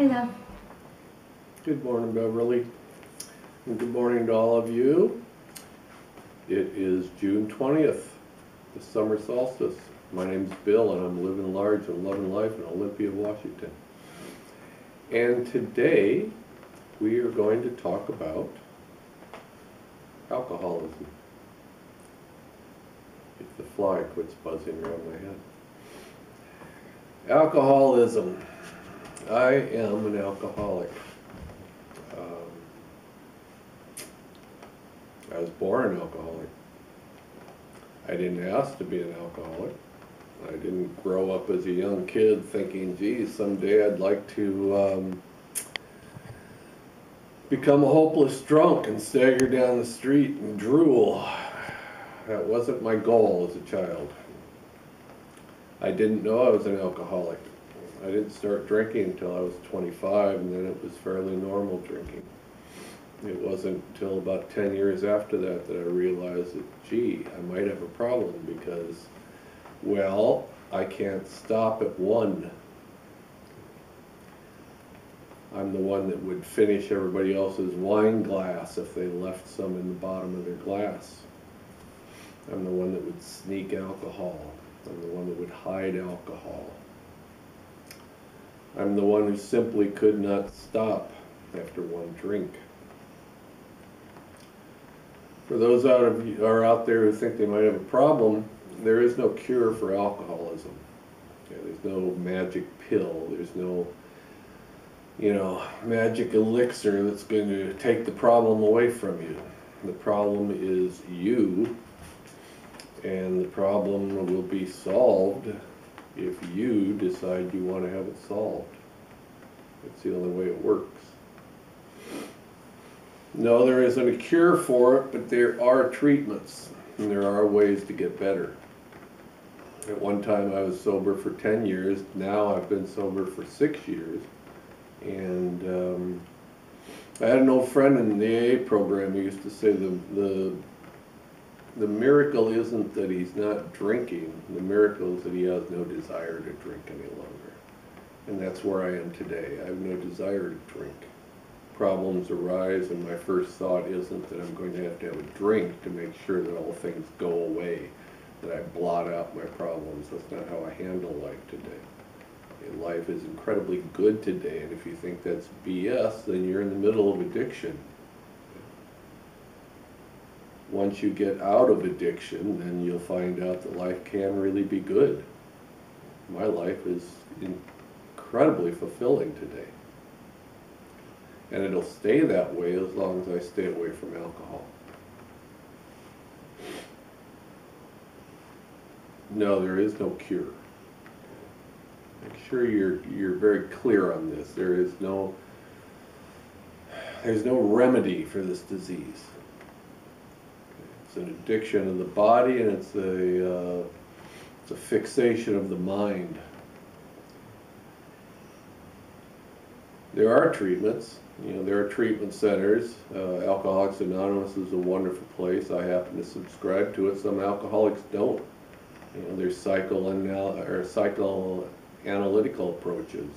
Dana. Good morning, Beverly. And good morning to all of you. It is June 20th, the summer solstice. My name's Bill and I'm living large and loving life in Olympia, Washington. And today we are going to talk about alcoholism. If the fly quits buzzing around my head. Alcoholism. I am an alcoholic. I was born an alcoholic. I didn't ask to be an alcoholic. I didn't grow up as a young kid thinking, geez, someday I'd like to become a hopeless drunk and stagger down the street and drool. That wasn't my goal as a child. I didn't know I was an alcoholic. I didn't start drinking until I was 25, and then it was fairly normal drinking. It wasn't until about 10 years after that that I realized that, gee, I might have a problem because, well, I can't stop at one. I'm the one that would finish everybody else's wine glass if they left some in the bottom of their glass. I'm the one that would sneak alcohol. I'm the one that would hide alcohol. I'm the one who simply could not stop after one drink. For those out there who think they might have a problem, there is no cure for alcoholism. Okay, there's no magic pill. There's no, magic elixir that's going to take the problem away from you. The problem is you, and the problem will be solved if you decide you want to have it solved. It's the only way it works. No, there isn't a cure for it, but there are treatments, and there are ways to get better. At one time I was sober for 10 years, now I've been sober for 6 years, and I had an old friend in the AA program who used to say the miracle isn't that he's not drinking, the miracle is that he has no desire to drink any longer. And that's where I am today. I have no desire to drink. Problems arise, and my first thought isn't that I'm going to have a drink to make sure that all things go away, that I blot out my problems. That's not how I handle life today. And life is incredibly good today, and if you think that's BS, then you're in the middle of addiction. Once you get out of addiction, then you'll find out that life can really be good. My life is incredibly fulfilling today. And it'll stay that way as long as I stay away from alcohol. No, there is no cure. Make sure you're very clear on this. There's no remedy for this disease. It's an addiction of the body, and it's a fixation of the mind. There are treatments. There are treatment centers. Alcoholics Anonymous is a wonderful place. I happen to subscribe to it. Some alcoholics don't. There's psychoanalytical approaches.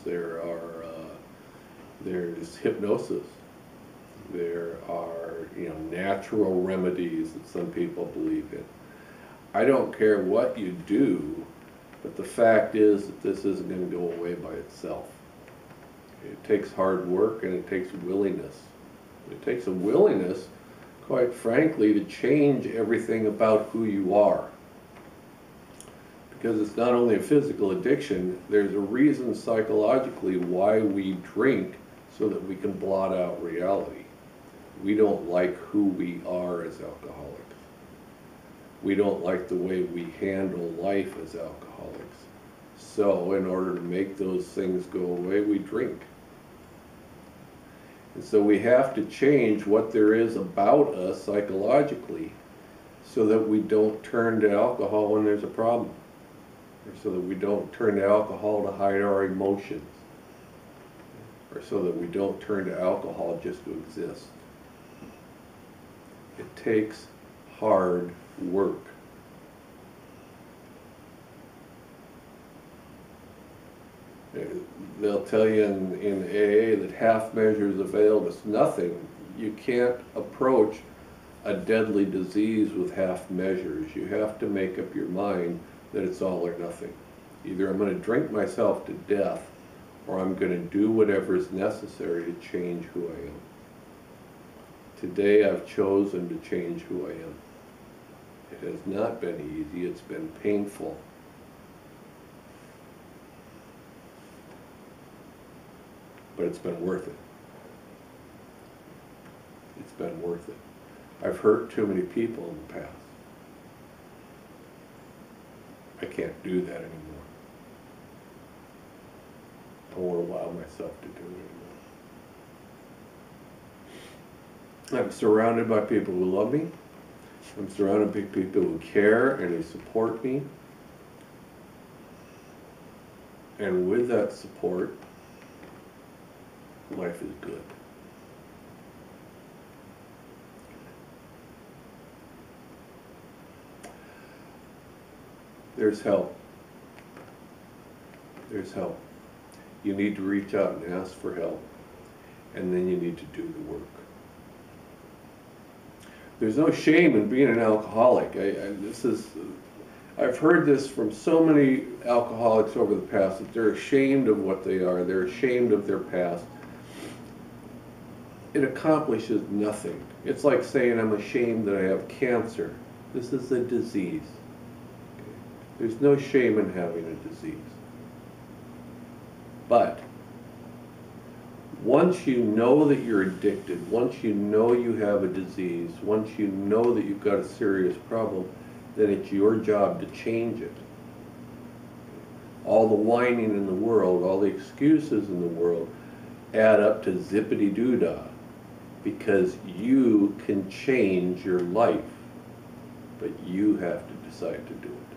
There's hypnosis. There are natural remedies that some people believe in. I don't care what you do, but the fact is that this isn't going to go away by itself. It takes hard work, and it takes willingness. It takes a willingness, quite frankly, to change everything about who you are. Because it's not only a physical addiction, there's a reason psychologically why we drink, so that we can blot out reality. We don't like who we are as alcoholics. We don't like the way we handle life as alcoholics. So in order to make those things go away, we drink. And so we have to change what there is about us psychologically so that we don't turn to alcohol when there's a problem. Or so that we don't turn to alcohol to hide our emotions. Or so that we don't turn to alcohol just to exist. It takes hard work. they'll tell you in AA that half measures avail us nothing. You can't approach a deadly disease with half measures. You have to make up your mind that it's all or nothing. Either I'm going to drink myself to death, or I'm going to do whatever is necessary to change who I am. Today I've chosen to change who I am. It has not been easy, it's been painful. But it's been worth it. It's been worth it. I've hurt too many people in the past. I can't do that anymore. I won't allow myself to do it anymore. I'm surrounded by people who love me. I'm surrounded by people who care and who support me. And with that support, life is good. There's help. There's help. You need to reach out and ask for help, and then you need to do the work. There's no shame in being an alcoholic. I've heard this from so many alcoholics over the past, that they're ashamed of what they are. They're ashamed of their past. It accomplishes nothing. It's like saying, I'm ashamed that I have cancer. This is a disease. There's no shame in having a disease. But once you know that you're addicted, once you know you have a disease, once you know that you've got a serious problem, then it's your job to change it. All the whining in the world, all the excuses in the world add up to zippity-doo-dah, because you can change your life, but you have to decide to do it.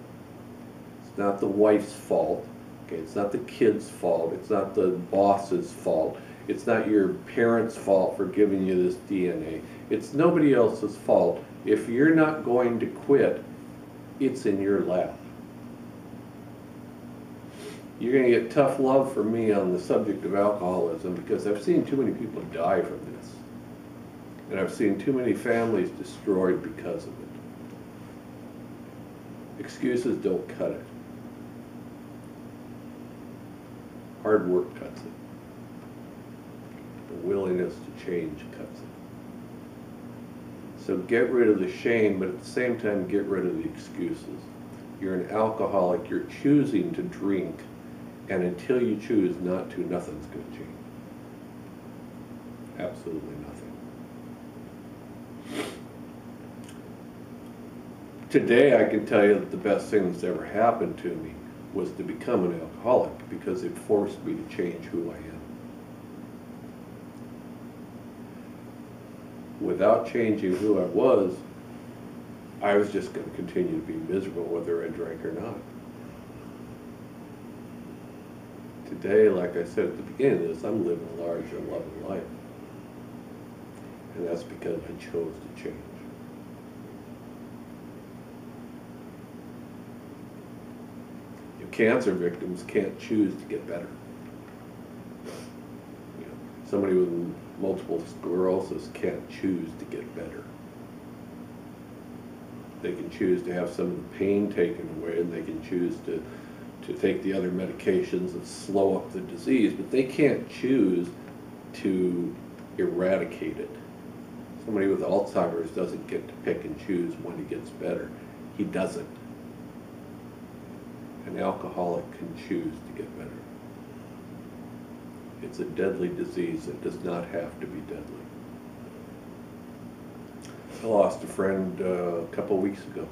It's not the wife's fault, okay? It's not the kid's fault, it's not the boss's fault, it's not your parents' fault for giving you this DNA. It's nobody else's fault. If you're not going to quit, it's in your lap. You're going to get tough love from me on the subject of alcoholism, because I've seen too many people die from this. And I've seen too many families destroyed because of it. Excuses don't cut it. Hard work cuts it. The willingness to change cuts it. So get rid of the shame, but at the same time get rid of the excuses. You're an alcoholic, you're choosing to drink, and until you choose not to, nothing's going to change. Absolutely nothing. Today I can tell you that the best thing that's ever happened to me was to become an alcoholic, because it forced me to change who I am. Without changing who I was just going to continue to be miserable whether I drank or not. Today, like I said at the beginning of this, I'm living a large and loving life. And that's because I chose to change. Cancer victims can't choose to get better. You know, somebody with multiple sclerosis can't choose to get better. They can choose to have some of the pain taken away, and they can choose to take the other medications that slow up the disease, but they can't choose to eradicate it. Somebody with Alzheimer's doesn't get to pick and choose when he gets better. He doesn't. An alcoholic can choose to get better. It's a deadly disease that does not have to be deadly. I lost a friend a couple weeks ago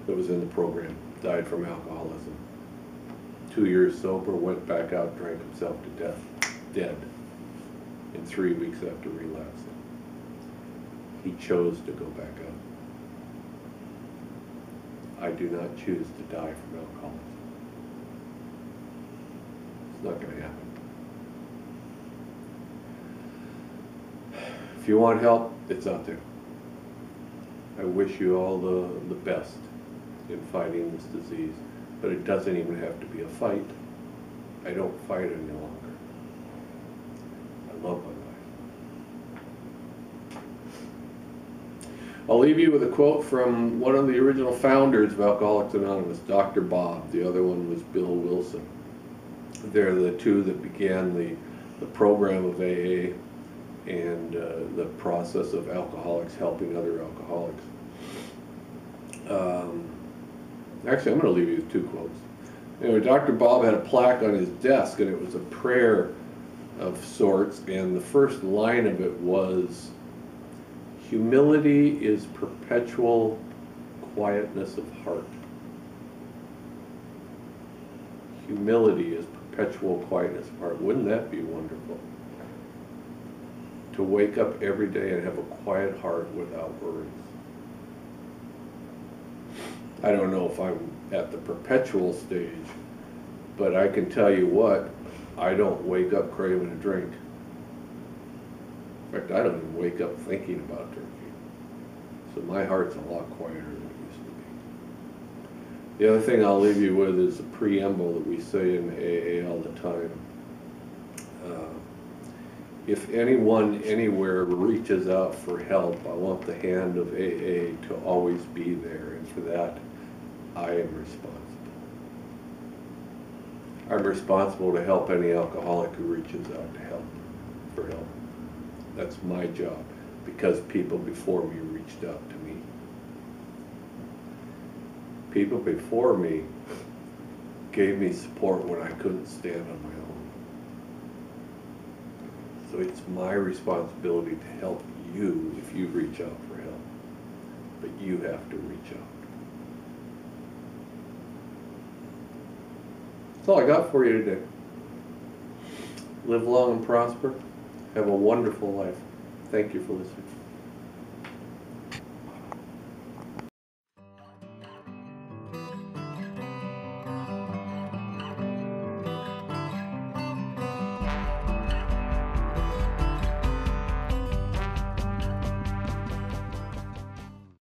that was in the program, died from alcoholism. 2 years sober, went back out, drank himself to death, dead, in 3 weeks after relapsing. He chose to go back out. I do not choose to die from alcoholism. It's not going to happen. If you want help, it's out there. I wish you all the best in fighting this disease, but it doesn't even have to be a fight. I don't fight any longer. of my life. I'll leave you with a quote from one of the original founders of Alcoholics Anonymous, Dr. Bob. The other one was Bill Wilson. They're the two that began the program of AA and the process of alcoholics helping other alcoholics. Actually, I'm going to leave you with two quotes. Anyway, Dr. Bob had a plaque on his desk, and it was a prayer of sorts, and the first line of it was, "Humility is perpetual quietness of heart." Humility is perpetual quietness of heart. Wouldn't that be wonderful? To wake up every day and have a quiet heart without worries. I don't know if I'm at the perpetual stage, but I can tell you what, I don't wake up craving a drink. In fact, I don't even wake up thinking about drinking. So my heart's a lot quieter than it used to be. The other thing I'll leave you with is a preamble that we say in AA all the time. If anyone anywhere reaches out for help, I want the hand of AA to always be there, and for that, I am responsible. I'm responsible to help any alcoholic who reaches out for help. That's my job, because people before me reached out to me. People before me gave me support when I couldn't stand on my own. So it's my responsibility to help you if you reach out for help. But you have to reach out. That's all I got for you today. Live long and prosper. Have a wonderful life. Thank you for listening.